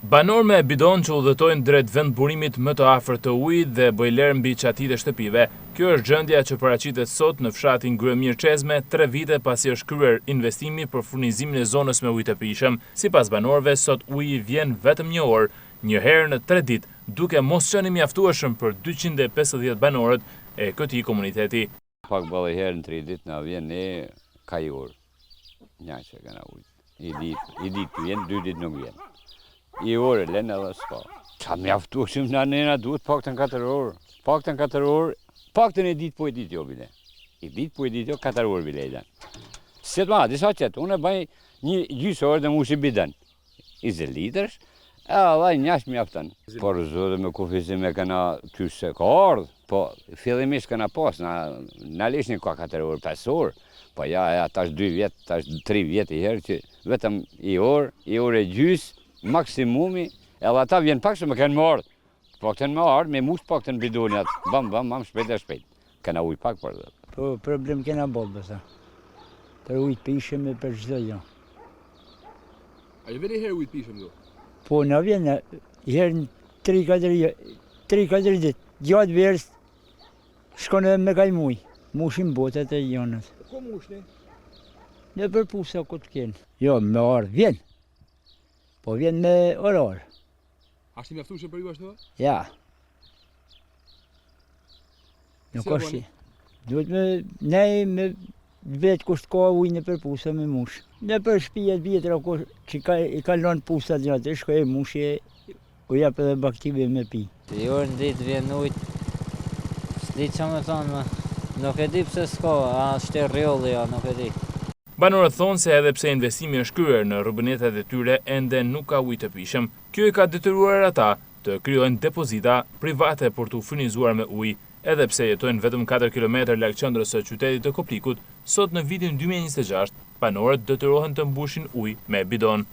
Banor me bidon që udhëtojnë drejt vend burimit më të afërt të ujit dhe bojler mbi çatit e shtëpive. Kjo është gjendja që paraqitet sot në fshatin Gryemir Çezme, 3 vite pasi është kryer investimi për furnizimin e zonës me ujë të pijshëm. Sipas banorëve, sot uji vjen vetëm një orë, një herë në 3 ditë, duke mos qenë mjaftueshëm për 250 banorët e këtij komuniteti. Pak bëllë herë në 3 ditë na vjen ne ka i orë. Një që kanë ujë. I ditë vjen, 2 ditë nuk vjen. I orë lënë edhe s'ka. Qa mjaftueshëm na nena duhet paktën 4 orë. Paktën 4 orë, paktën e ditë po e ditë jo bile. I ditë po e ditë jo 4 orë bile janë. Se të disa qëtë, unë e baj një gjysë orë dhe mu shi bidan. 20 litrës, e Allah njash mjaftën. Por zotë me kufizim e këna tyshë se ka ardhë, po fillimisht këna pas, na lesh një ka 4 orë, 5 orë. Po ja, tash 2 vjetë, tash 3 vjetë i herë që vetëm i orë e gjysë, maksimumi, edhe ata vjen pak se më kënë më ardhë. Po kënë më ardhë, me mush pak të në bidonjat, bam, shpejt e shpejt. Këna uj pak për dhe. Po problem këna bolë, bësa. Për ujtë pishëm e për gjithë jo. A ju vjen i herë ujtë pishëm do? Po në vjen, i herë në 3-4 ditë. Gjatë verës, shkone me kaj muj. Mushim botat e jonët. Ko mushni? Në përpusa ku të kenë. Jo, me ardhë, vjen. Po vjen me orarë. Ashtë i mjaftueshëm për ju ashtu? Ja. Nuk është. Duhet me vetë kusht ka ujë në përpusa me mush. Në për shpijet vjetra që i kalon pusat gjatë, shkoj e mushje, u jap edhe baktive me pi. I orë në ditë vjen ujtë, s'di që me thonë, nuk e di pse s'ka, a shte rjolli, a nuk e di. Banorët thonë se edhe pse investimi është kryer në rubinetat e tyre, ende nuk ka ujë të pijshëm. Kjo i ka detyruar ata të krijojnë depozita private për të furnizuar me ujë. Edhe pse jetojnë vetëm 4 kilometër larg qendrës së qytetit të Koplikut, sot në vitin 2026, banorët detyrohen të mbushin ujë me bidon.